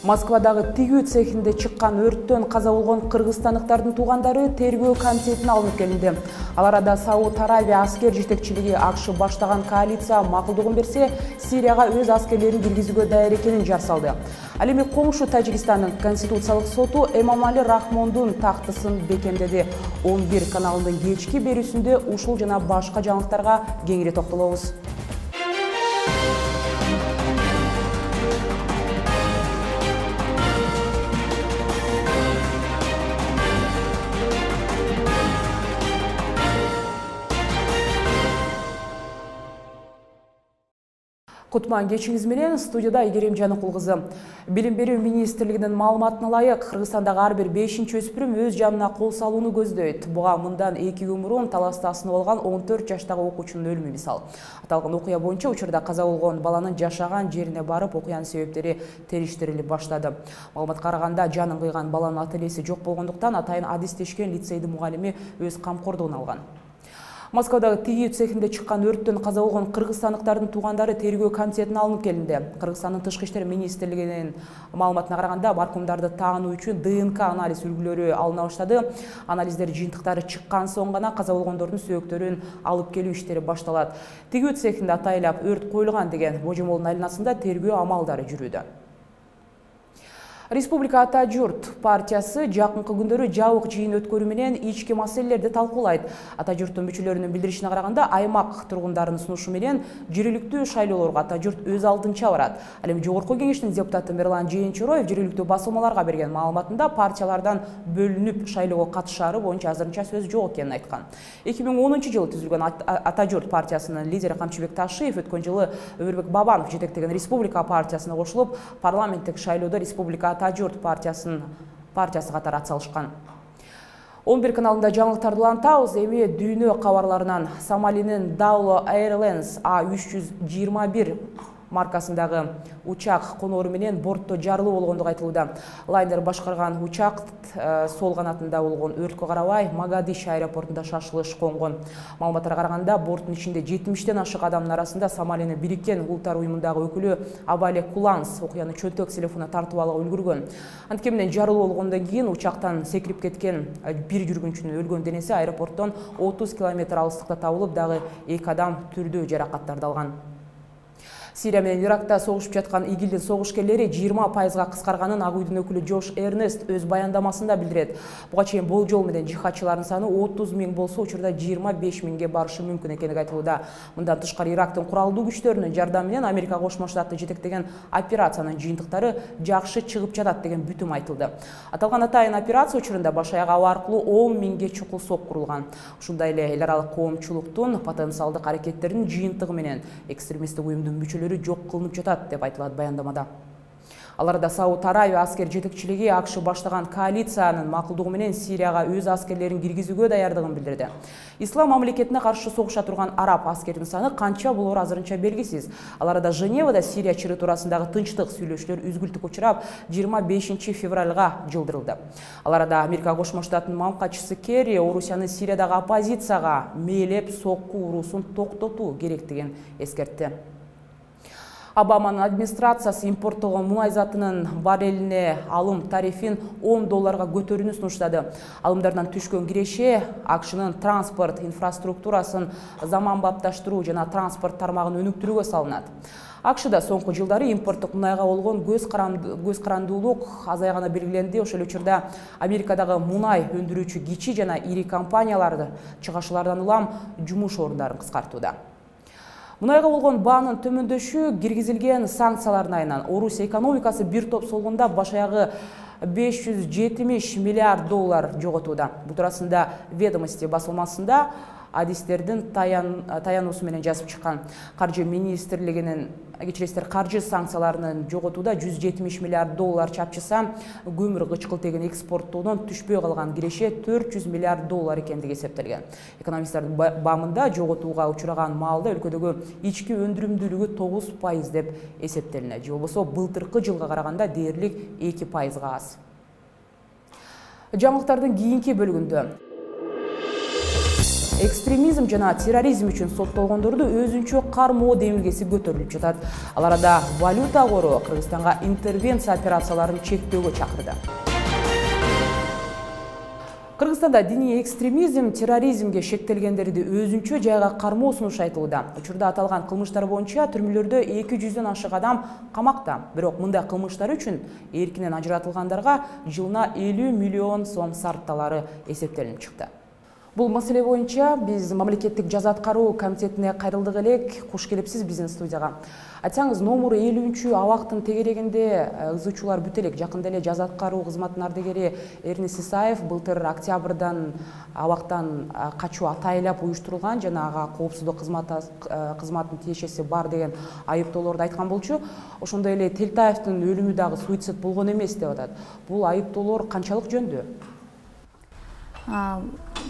Москвадагы тигүү цехинде чыккан өрттөн каза болгон кыргызстандыктардын туугандары тергөө комитетине алынып келинди. Ал арада Сауд Арабия аскер жетекчилиги АКШ баштаган коалиция макулдугун берсе, Сирияга өз аскерлерин киргизүүгө даяр экенин жар салды. Ал эми коңшу Тажикстандын Конституциялык соту Эмомали Рахмондун тактысын бекемдеди. 11 каналынын кечки берүүсүндө ушул жана башка жаңылыктарга кеңири токтолобуз. Кутман кечиңиз менен студияда Айгерим Жаныкул кызы. Билим берүү министрлигинин маалыматына ылайык, Кыргызстандагы ар бир 5-өспүрүм өз жанына кол салууну көздөйт. Буга мындан 2 күн мурун Таласта асынып алган 14 жаштагы окуучунун өлүмү мисал. Аталган окуя боюнча учурда каза болгон баланын жашаган жерине барып, окуянын себептери териштирилип баштады. Маалыматка караганда, жанын кыйган баланын ата энеси жок болгондуктан атайын адистешкен лицейдин мугалими өз камкордугуна алган. Москвадагы тигүү цехинде чыккан өрттөн каза болгон кыргызстандыктардын туугандары тергөө комитетине алынып келинди. Кыргызстандын Тышкы иштер министрлигинин маалыматына караганда, маркумдарды таануу үчүн ДНК анализ үлгүлөрү алына баштады. Анализдер жыйынтыктары чыккан соң гана каза болгондордун сөөктөрүн алып келүү иштери башталат. Тигүү цехинде атайлап өрт коюлган деген божомолдун айланасында тергөө амалдары жүрүүдө. Республика Ата-Журт партиясы жакынкы күндөрү жабык жыйын өткөрүү менен ички маселелерди талкуулайт. Ата-Журттун мүчөлөрүнүн билдиришине караганда, аймак тургундарынын сунушу менен жергиликтүү шайлоолорго Ата-Журт өз алдынча барат. Ал эми жогорку кеңештин депутаты Мирлан Жээнчороев жергиликтүү басылмаларга берген маалыматында партиялардан бөлүнүп шайлоого катышаары боюнча азырынча сөз жок экенин айткан. 2010-жылы түзүлгөн Ата-Журт партиясынын лидери Камчыбек Ташиев өткөн жылы Өмүрбек Бабанов жетектеген Республика партиясына кошулуп, парламенттик шайлоодо Республика Ата-Журт партиясы катары атсалышкан. 11 каналында жаңылыктарды улантабыз. Эми дүйнө кабарларынан Сомалинин Dawla Airlines A321 маркасындагы учак конору менен бортто жарылуу болгондугу айтылууда. Лайнер башкарган учак сол канатында болгон өрткө карабай Магадиш аэропортунда шашылыш конгон. Маалыматтарга караганда, борттун ичинде 70-тен ашык адамдын арасында Сомалинин Бириккен Улуттар уюмундагы өкүлү Абале Куланс окуяны чөнтөк телефонуна тартып алууга үлгүргөн. Анткени менен жарылуу болгондон кийин учактан секирип кеткен бир жүргүнчүнүн өлгөн денеси аэропорттон 30 км алыстыкта табылып, дагы 2 адам түрдүү жаракаттарды алган. Сирия менен Иракта согушуп жаткан ИГИЛдин согушкерлери 20%га кыскарганын Ак үйдүн өкүлү Джош Эрнест өз баяндамасында билдирет. Буга чейин болжол менен жихадчылардын саны 30 000 болсо, учурда 25 000ге барышы мүмкүн экендиги айтылууда. Мындан тышкары Ирактын куралдуу күчтөрүнүн жардамы менен Америка Кошмо Штаты жетектеген операциянын жыйынтыктары жакшы чыгып жатат деген бүтүм айтылды. Аталган атайын операция учурунда баш аяк аба аркылуу 10 000ге чукул сок курулган. Ушундай эле эл аралык коомчулуктун потенциалдык аракеттеринин жыйынтыгы менен экстремисттик уюмдун мүчөлөрү жок кылынып жатат деп айтылат баяндамада. Ал арада Сауд Арабия аскер жетекчилиги АКШ баштаган коалициянын макулдугу менен Сирияга өз аскерлерин киргизүүгө даярдыгын билдирди. Ислам мамлекетине каршы согуша турган араб аскердин саны канча болору азырынча белгисиз. Ал арада Женевада Сирия чыры туурасындагы тынчтык сүйлөшүүлөр үзгүлтүккө учурап 25 февралга жылдырылды. Ал арада Америка Кошмо Штатынын мамкачысы Керри Орусиянын Сириядагы оппозицияга мээлеп сокку уруусун токтотуу керектигин эскертти. Обаманын администрациясы импорттолгон мунай затынын баррелине алым тарифин $10 көтөрүүнү сунуштады. Алымдардан түшкөн киреше АКШнын транспорт инфраструктурасын заманбапташтыруу жана транспорт тармагын өнүктүрүүгө салынат. АКШда соңку жылдары импорттук мунайга болгон көз карандуулук азайганы белгиленди. Ошол учурда Америкадагы мунай өндүрүүчү кичи жана ири компанияларды чыгашуулардан улам жумуш орундарын кыскартууда. Мунайга болгон баанын төмөндөшү киргизилген санкциялардын айынан Орусия экономикасы бир топ солгунда баш аягы $570 миллиард жоготууда. Бул туурасында Ведомости басылмасында адистердин таянуусу менен жазып чыккан. Каржы министрлигинин каржы санкцияларынын жоготууда $170 миллиард чапчыса, көмүр кычкылтегин экспорттоодон түшпөй калган киреше $400 миллиард экендиги эсептелген. Экономисттардын баамында жоготууга учураган маалда өлкөдөгү ички өндүрүмдүүлүгү 9% деп эсептелинет. Же болбосо былтыркы жылга караганда дээрлик 2%га аз. Жаңылыктардын кийинки бөлүгүндө Экстремизм жана терроризм үчүн соттолгондорду өзүнчө кармоо демилгеси көтөрүлүп жатат. Ал арада валюта кору Кыргызстанга интервенция операцияларын чектөөгө чакырды. Кыргызстанда диний экстремизм, терроризмге шектелгендерди өзүнчө жайга кармоо сунушу айтылууда. Учурда аталган кылмыштар боюнча түрмөлөрдө 200дөн ашык адам камакта. Бирок мындай кылмыштар үчүн эркинен ажыратылгандарга жылына 50 миллион сом сарпталары эсептелип чыкты. Бул маселе боюнча биз мамлекеттик жаза аткаруу комитетине кайрылдык элек. Куш келипсиз биздин студияга. Айтсаңыз, номер 50 абактын тегерегинде ызычуулар бүт элек. Жакында эле жаза аткаруу кызматынын ардегери Эрнис Исаев былтыр октябрдан абактан качуу атайлап уюштурулган жана ага коопсуздук кызматынын тиешеси бар деген айыптоолорду айткан болчу. Ошондой эле Телтаевдин өлүмү дагы суицид болгон эмес деп атат. Бул айыптоолор канчалык жөндүү?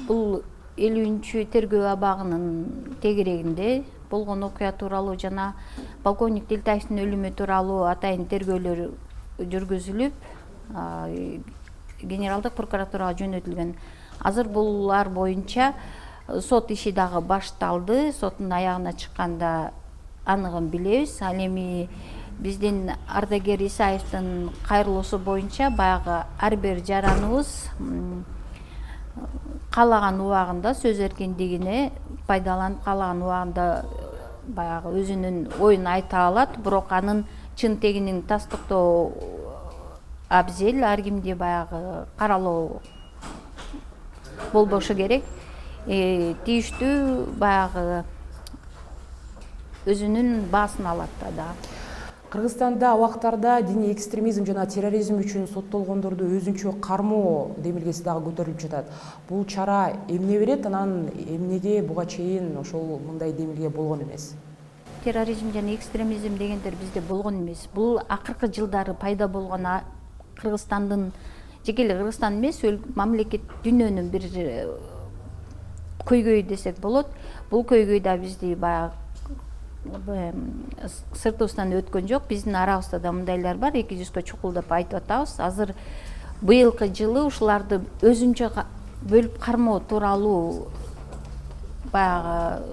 Бул 50 тергөө абагынын тегерегинде болгон окуя тууралуу жана полковник Телтаевдин өлүмү тууралуу атайын тергөөлөр жүргүзүлүп, генералдык прокуратурага жөнөтүлгөн. Азыр булар боюнча сот иши дагы башталды. Соттун аягына чыкканда аныгын билебиз. Ал эми биздин ардагер Исаевдин кайрылуусу боюнча баягы ар бир жараныбыз каалаган убагында сөз эркиндигине пайдаланып, каалаган убагында баягы өзүнүн оюн айта алат. Бирок анын чын тегинин тастыктоо абзел, ар кимди баягы каралоо болбошу керек. Тийиштүү баягы өзүнүн баасын алат да. Кыргызстанда убактарда диний экстремизм жана терроризм үчүн соттолгондорду өзүнчө кармоо демилгеси дагы көтөрүлүп жатат. Бул чара эмне берет, анан эмнеге буга чейин ошол мындай демилге болгон эмес? Терроризм жана экстремизм дегендер бизде болгон эмес. Бул акыркы жылдары пайда болгон Кыргызстандын, жеке эле Кыргызстан эмес, мамлекет дүйнөнүн бир көйгөйү десек болот. Бул көйгөй да бизди баягы сыртыбыздан өткөн жок. Биздин арабызда да мындайлар бар, 200гө чукулдап айтып атабыз. Азыр быйылкы жылы ушуларды өзүнчө бөлүп кармоо тууралуу баягы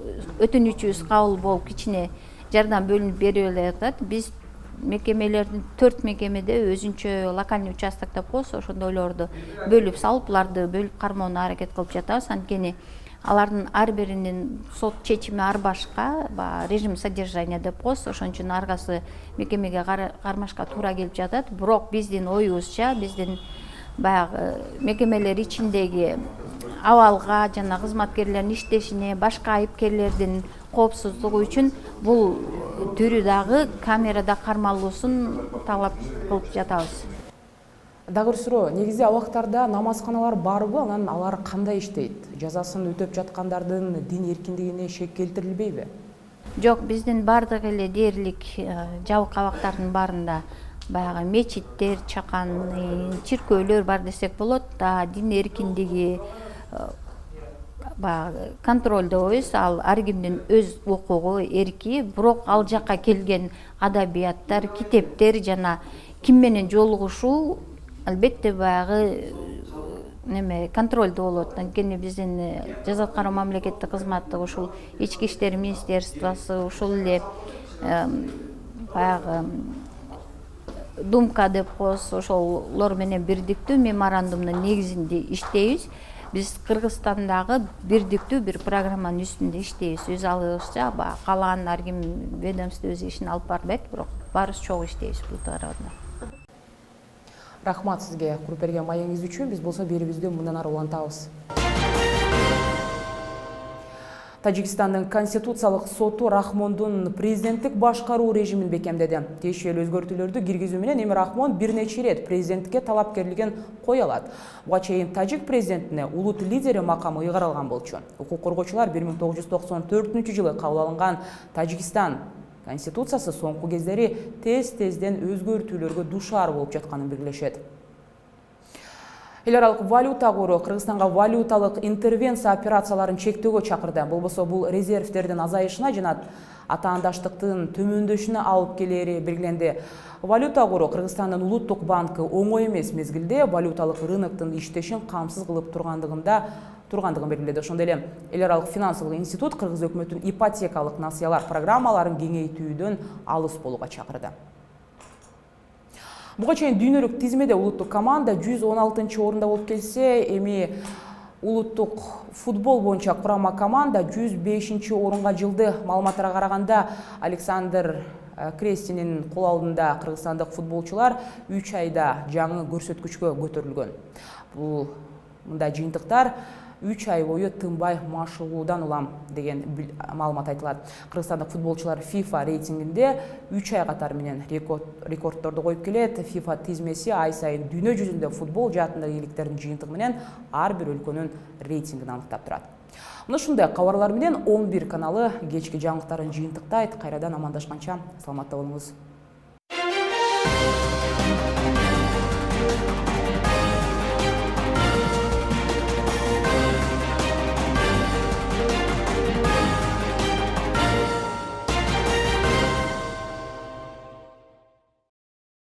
өтүнүчүбүз кабыл болуп, кичине жардам бөлүнүп берилип атат. Биз мекемелердин 4 мекемеде өзүнчө локальный участок деп коебуз, ошондойлорду бөлүп салып, буларды бөлүп кармоону аракет кылып жатабыз. Анткени алардын ар биринин сот чечими ар башка, режим содержания деп коебуз. Ошон үчүн аргасы мекемеге кармашка туура келип жатат. Бирок биздин оюбузча, биздин баягы мекемелер ичиндеги абалга жана кызматкерлердин иштешине, башка айыпкерлердин коопсуздугу үчүн бул түрү дагы камерада кармалуусун талап кылып жатабыз. Дагы суроо, негизи абактарда намазканалар барбы, анан алар кандай иштейт? Жазасын өтөп жаткандардын дин эркиндигине шек келтирилбейби? Жок, биздин бардык эле дээрлик жабык абактардын баарында баягы мечиттер, чакан, чиркөөлөр бар десек болот. Дин эркиндиги баягы контролдойбуз. Ал ар кимдин өз укугу, эрки. Бирок ал жакка келген адабияттар, китептер жана ким менен жолугушуу албетте баягы контролдо болот. Анткени биздин жаза аткаруу мамлекеттик кызматы, ушул ички иштер министерствосу, ушул эле баягы Думка деп коебуз, ошолор менен бирдиктүү меморандумдун негизинде иштейбиз. Биз Кыргызстандагы бирдиктүү бир программанын үстүндө иштейбиз. Өз алыбызча каалаган ар ким ведомство өз ишин алып барбайт, бирок баарыбыз чогуу иштейбиз бул тарабында. Рахмат сизге куруп берген маегиңиз үчүн. Биз болсо берүүбүздү мындан ары улантабыз. Тажикстандын Конституциялык соту Рахмондун президенттик башкаруу режимин бекемдеди. Тиешелүү өзгөртүүлөрдү киргизүү менен эми Рахмон бир нече ирет президенттикке талапкерлигин кое алат. Буга чейин тажик президентине улут лидери макамы ыйгарылган болчу. Укук коргоочулар 1994-жылы кабыл алынган Тажикстан Конституциясы соңку кездери тез-тезден өзгөртүүлөргө душар болуп жатканын белгилешет. Эл аралык валюта кору Кыргызстанга валюталык интервенция операцияларын чектөөгө чакырды. Болбосо бул резервдердин азайышына жана атаандаштыктын төмөндөшүнө алып келери белгиленди. Валюта кору Кыргызстандын улуттук банкы оңой эмес мезгилде валюталык рыноктун иштешин камсыз кылып тургандыгында тургандыгын белгиледи. Ошондой эле эл аралык финансылык институт кыргыз өкмөтүн ипотекалык насыялар программаларын кеңейтүүдөн алыс болууга чакырды. Буга чейин дүйнөлүк тизмеде улуттук команда 116 орунда болуп келсе, эми улуттук футбол боюнча курама команда 105 орунга жылды. Маалыматтарга караганда Александр Крестинин кол алдында кыргызстандык футболчулар 3 айда жаңы көрсөткүчкө көтөрүлгөн. Бул мындай жыйынтыктар 3 ай бою тынбай машыгуудан улам деген маалымат айтылат. Кыргызстандык футболчулар FIFA рейтингинде 3 ай катары менен рекордторду коюп келет. FIFA тизмеси ай сайын дүйнө жүзүндө футбол жаатындагы ийгиликтердин жыйынтыгы менен ар бир өлкөнүн рейтингин аныктап турат. Мына ушундай кабарлар менен 11 каналы кечки жаңылыктарын жыйынтыктайт. Кайрадан амандашканча саламатта болуңуз.